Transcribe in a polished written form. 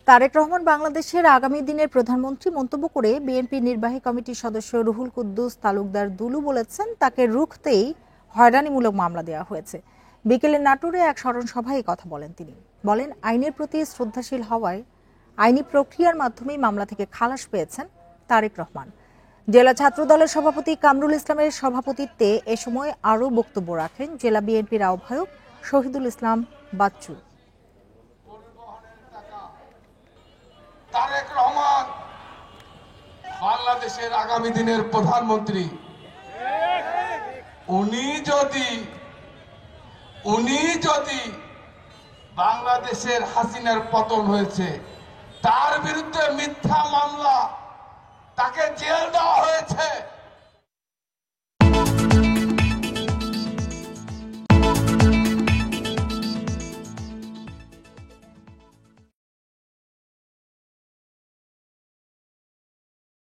তারেক রহমান বাংলাদেশের আগামী দিনের প্রধানমন্ত্রী মন্তব্য করে বিএনপি নির্বাহী কমিটির সদস্য রুহুল কুদ্দুস তালুকদার দুলু বলেছেন, তাকে রুখতেই হয়রানিমূলক মামলা দেওয়া হয়েছে। বিকেলে নাটোরে এক স্মরণ সভায় কথা বলেন তিনি। বলেন, আইনের প্রতি শ্রদ্ধাশীল হওয়ায় আইনি প্রক্রিয়ার মাধ্যমেই মামলা থেকে খালাস পেয়েছেন তারেক রহমান। জেলা ছাত্রদলের সভাপতি কামরুল ইসলামের সভাপতিত্বে এ সময় আরও বক্তব্য রাখেন জেলা বিএনপির আহ্বায়ক শহীদুল ইসলাম বাচ্চু। তারেক রহমান বাংলাদেশের আগামী দিনের প্রধানমন্ত্রী। উনি যদি বাংলাদেশের হাসিনার পতন হয়েছে তার বিরুদ্ধে মিথ্যা মামলা, তাকে জেল দেওয়া হয়েছে,